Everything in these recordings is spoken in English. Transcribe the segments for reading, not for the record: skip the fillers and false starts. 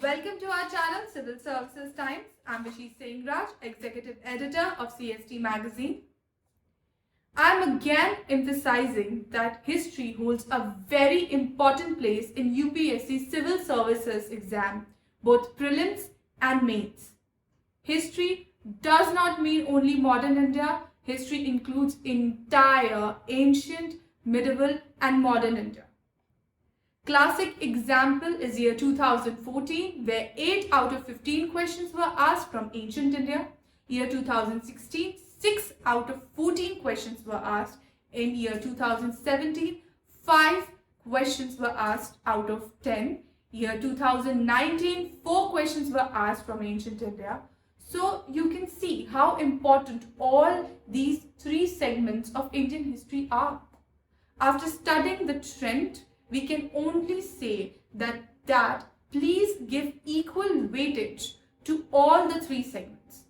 Welcome to our channel, Civil Services Times. I'm Vishi Singh Raj, Executive Editor of CST Magazine. I'm again emphasizing that history holds a very important place in UPSC Civil Services exam, both prelims and mains. History does not mean only modern India. History includes entire ancient, medieval and modern India. Classic example is year 2014, where 8 out of 15 questions were asked from ancient India. Year 2016, 6 out of 14 questions were asked. In year 2017, 5 questions were asked out of 10. Year 2019, 4 questions were asked from ancient India. So you can see how important all these three segments of Indian history are. After studying the trend, we can only say that please give equal weightage to all the three segments.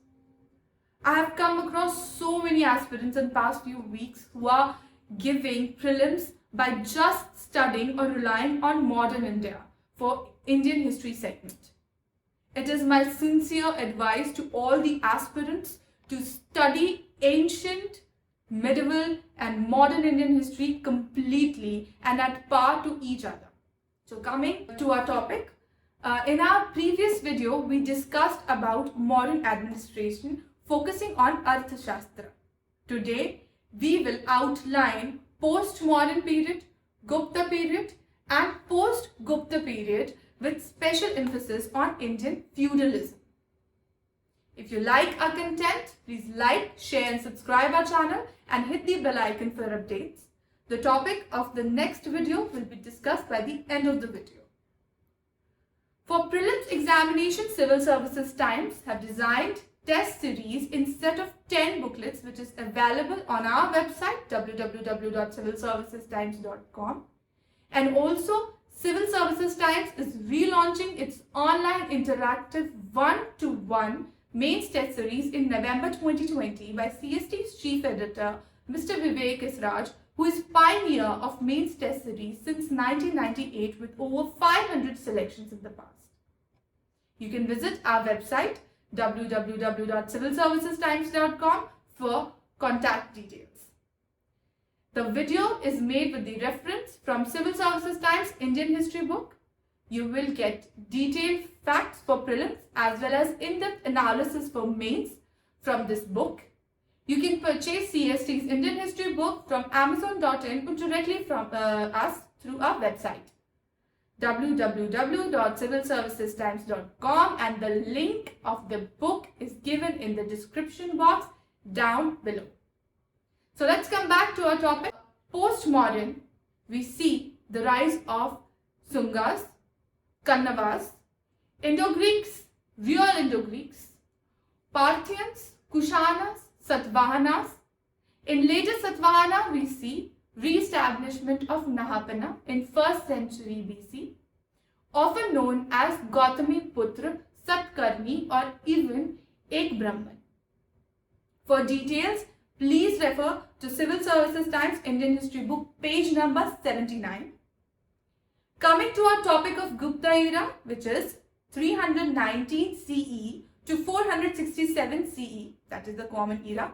I have come across so many aspirants in past few weeks who are giving prelims by just studying or relying on modern India for Indian history segment. It is my sincere advice to all the aspirants to study ancient, medieval and modern Indian history completely and at par to each other. So coming to our topic, in our previous video we discussed about Mauryan administration focusing on Arthashastra. Today we will outline post-modern period, Gupta period and post-Gupta period with special emphasis on Indian feudalism. If you like our content, please like, share and subscribe our channel and hit the bell icon for updates. The topic of the next video will be discussed by the end of the video. For prelims examination, Civil Services Times have designed test series in set of 10 booklets which is available on our website www.civilservicestimes.com, and also Civil Services Times is relaunching its online interactive 1-to-1 mains test series in November 2020 by CST's Chief Editor, Mr. Vivek Israj, who is pioneer of mains test series since 1998 with over 500 selections in the past. You can visit our website www.civilservicestimes.com for contact details. The video is made with the reference from Civil Services Times Indian History book. You will get detailed facts for prelims as well as in-depth analysis for mains from this book. You can purchase CST's Indian History book from Amazon.in or directly from us through our website www.civilservicestimes.com, and the link of the book is given in the description box down below. So let's come back to our topic. Post-modern, we see the rise of Sungas, Kannavas, Indo-Greeks, real Indo-Greeks, Parthians, Kushanas, Satavahanas. In later Satavahana, we see re-establishment of Nahapana in 1st century BC, often known as Gautami Putra, Satkarni or even Ek Brahman. For details, please refer to Civil Services Times Indian History book, page number 79. Coming to our topic of Gupta Era, which is 319 CE to 467 CE, that is the common era.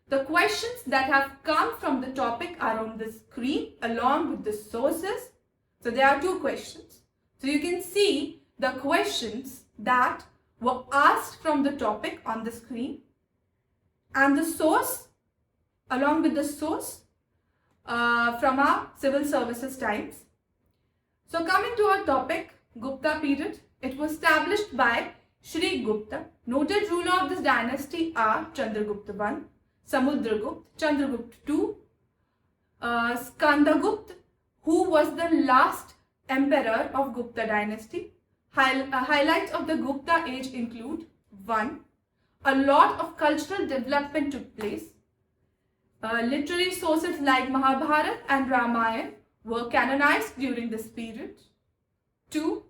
The questions that have come from the topic are on the screen along with the sources. So there are two questions. So you can see the questions that were asked from the topic on the screen and the source along with the source from our Civil Services Times. So coming to our topic, Gupta period, it was established by Shri Gupta. Noted ruler of this dynasty are Chandragupta I, Samudragupta, Chandragupta II, Skandagupta, who was the last emperor of Gupta dynasty. Highlights of the Gupta age include 1. A lot of cultural development took place. Literary sources like Mahabharata and Ramayana were canonized during this period. 2.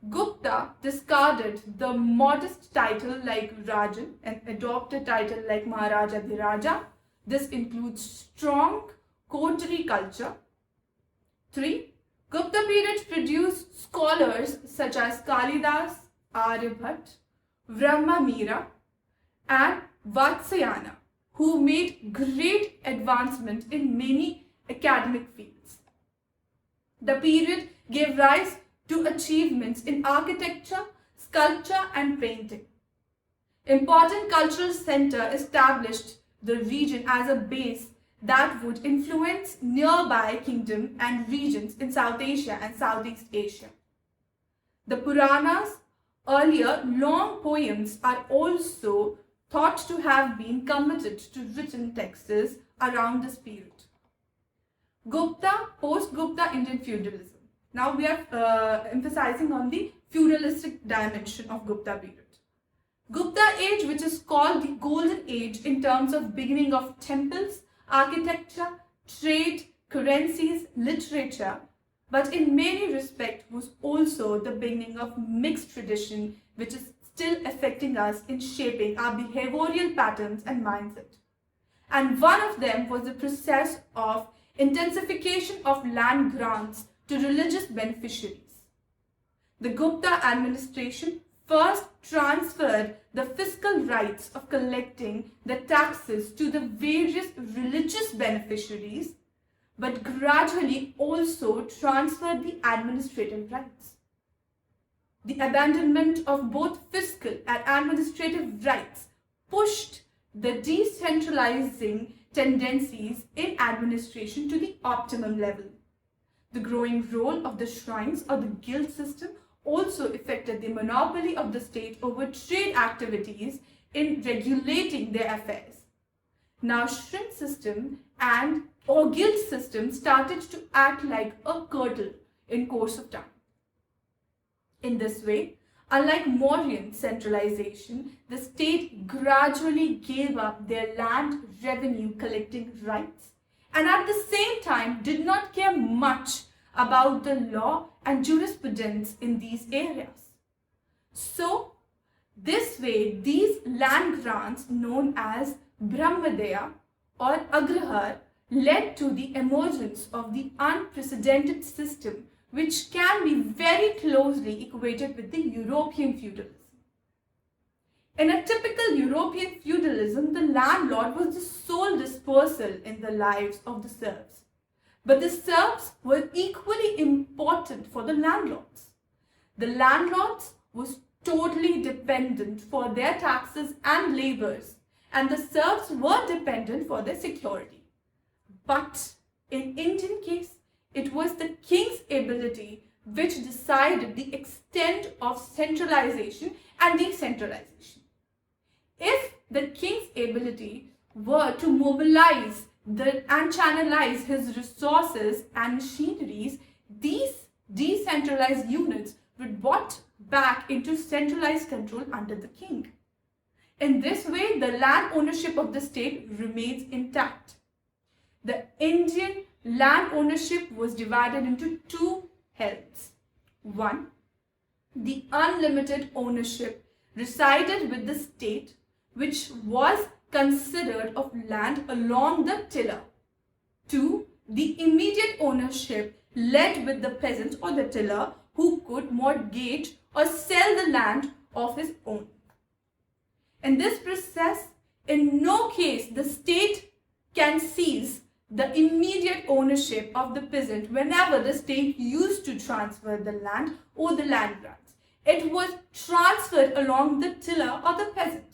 Gupta discarded the modest title like Rajan and adopted title like Maharajadhiraja. This includes strong courtly culture. 3. Gupta period produced scholars such as Kalidas, Aryabhat, Brahmamira, and Vatsyayana, who made great advancement in many academic fields. The period gave rise to achievements in architecture, sculpture, and painting. Important cultural center established the region as a base that would influence nearby kingdom and regions in South Asia and Southeast Asia. The Puranas, earlier long poems, are also thought to have been committed to written texts around this period. Gupta, post-Gupta Indian feudalism. Now we are emphasizing on the feudalistic dimension of Gupta period. Gupta age, which is called the golden age in terms of beginning of temples, architecture, trade, currencies, literature, but in many respects was also the beginning of mixed tradition, which is still affecting us in shaping our behavioral patterns and mindset. And one of them was the process of intensification of land grants to religious beneficiaries. The Gupta administration first transferred the fiscal rights of collecting the taxes to the various religious beneficiaries, but gradually also transferred the administrative rights. The abandonment of both fiscal and administrative rights pushed the decentralizing tendencies in administration to the optimum level. The growing role of the shrines or the guild system also affected the monopoly of the state over trade activities in regulating their affairs. Now, shrine system and or guild system started to act like a curtain in course of time. In this way, unlike Mauryan centralization, the state gradually gave up their land revenue collecting rights and at the same time did not care much about the law and jurisprudence in these areas. So, this way, these land grants known as Brahmadaya or Agrahar led to the emergence of the unprecedented system, which can be very closely equated with the European feudalism. In a typical European feudalism, the landlord was the sole dispersal in the lives of the serfs. But the serfs were equally important for the landlords. The landlords was totally dependent for their taxes and labors, and the serfs were dependent for their security. But in Indian case, it was the king's ability which decided the extent of centralization and decentralization. If the king's ability were to mobilize and channelize his resources and machineries, these decentralized units would brought back into centralized control under the king. In this way, the land ownership of the state remains intact. The Indian land ownership was divided into two heads. One, the unlimited ownership resided with the state, which was considered of land along the tiller. Two, the immediate ownership led with the peasant or the tiller who could mortgage or sell the land of his own. In this process, in no case the state can seize the immediate ownership of the peasant whenever the state used to transfer the land or the land grants. It was transferred along the tiller or the peasant.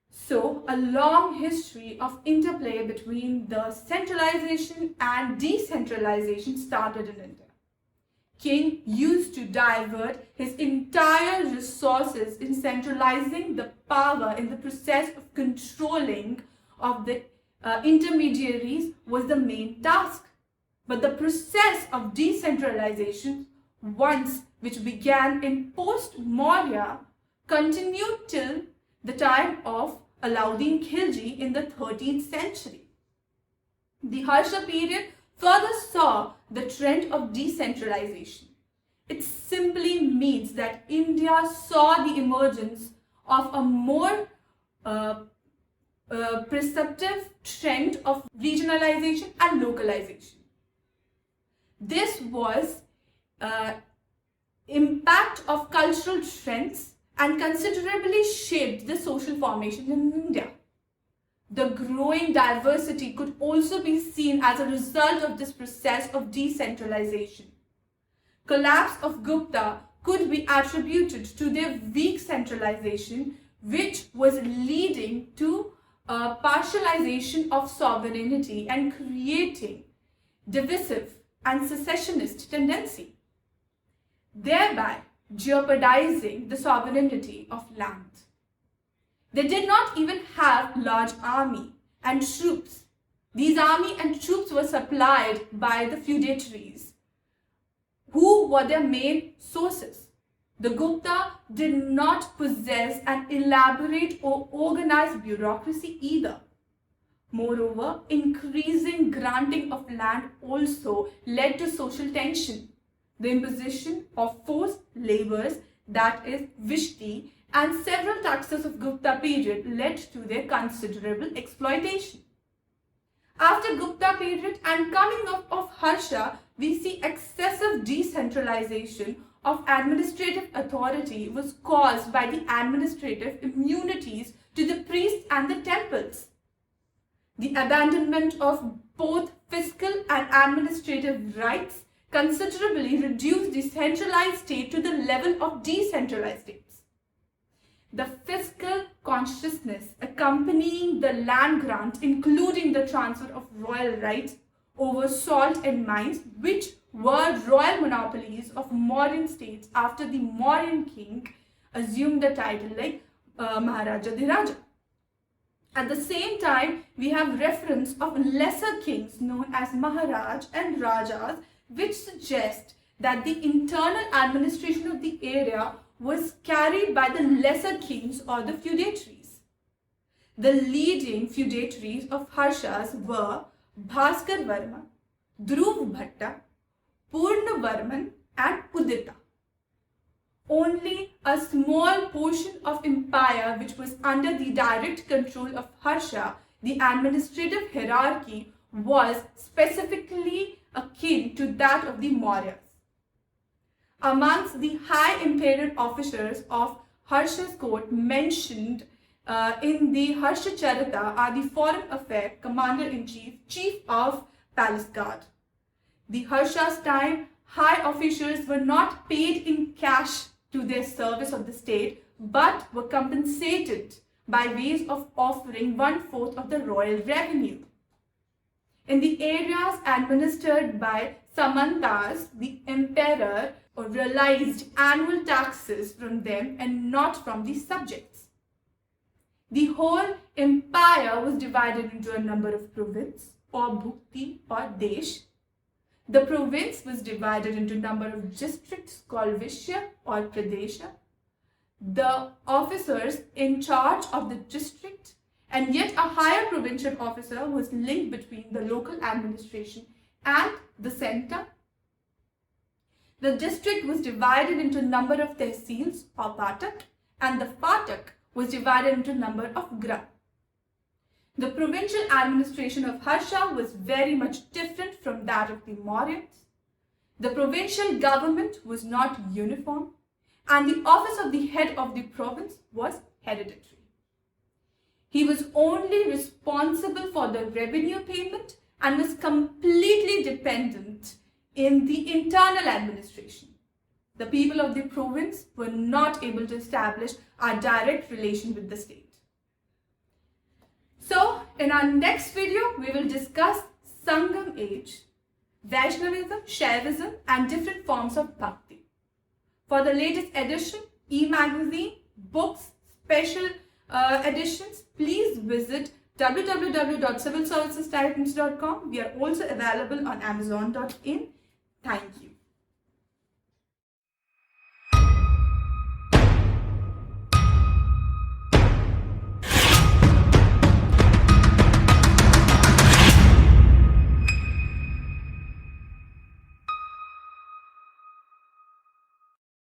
So, a long history of interplay between the centralization and decentralization started in India. King used to divert his entire resources in centralizing the power in the process of controlling of the intermediaries was the main task. But the process of decentralization, once which began in post-Maurya, continued till the time of Alauddin Khilji in the 13th century. The Harsha period further saw the trend of decentralization. It simply means that India saw the emergence of a more perceptive trend of regionalization and localization. This was impact of cultural trends and considerably shaped the social formation in India. The growing diversity could also be seen as a result of this process of decentralization. Collapse of Gupta could be attributed to their weak centralization, which was leading to a partialization of sovereignty and creating divisive and secessionist tendency, thereby jeopardizing the sovereignty of land. They did not even have large army and troops. These army and troops were supplied by the feudatories, who were their main sources. The Gupta did not possess an elaborate or organized bureaucracy either. Moreover, increasing granting of land also led to social tension. The imposition of forced labors, that is Vishti, and several taxes of Gupta period led to their considerable exploitation. After Gupta period and coming up of Harsha, we see excessive decentralization of administrative authority was caused by the administrative immunities to the priests and the temples. The abandonment of both fiscal and administrative rights considerably reduced the centralized state to the level of decentralized states. The fiscal consciousness accompanying the land grant, including the transfer of royal rights over salt and mines, which were royal monopolies of Mauryan states after the Mauryan king assumed the title like Maharaja Dhiraja. At the same time, we have reference of lesser kings known as Maharaj and Rajas, which suggest that the internal administration of the area was carried by the lesser kings or the feudatories. The leading feudatories of Harshas were Bhaskar Varma, Dhruv Bhatta, Purna Varman and Udita. Only a small portion of empire which was under the direct control of Harsha, the administrative hierarchy, was specifically akin to that of the Mauryas. Amongst the high imperial officers of Harsha's court mentioned in the Harsha Charita are the Foreign Affairs Commander-in-Chief, Chief of Palace Guard. The Harsha's time, high officials were not paid in cash to their service of the state, but were compensated by ways of offering 1/4 of the royal revenue. In the areas administered by Samantas, the emperor realized annual taxes from them and not from the subjects. The whole empire was divided into a number of provinces or bhukti or desh. The province was divided into a number of districts called Vishya or Pradesha. The officers in charge of the district and yet a higher provincial officer was linked between the local administration and the center. The district was divided into a number of tehsils or patak, and the patak was divided into a number of gram. The provincial administration of Harsha was very much different from that of the Mauryans. The provincial government was not uniform, and the office of the head of the province was hereditary. He was only responsible for the revenue payment and was completely dependent in the internal administration. The people of the province were not able to establish a direct relation with the state. So, in our next video, we will discuss Sangam age, Vaishnavism, Shaivism, and different forms of bhakti. For the latest edition, e-magazine, books, special editions, please visit www.civilservicestipends.com. We are also available on amazon.in. Thank you.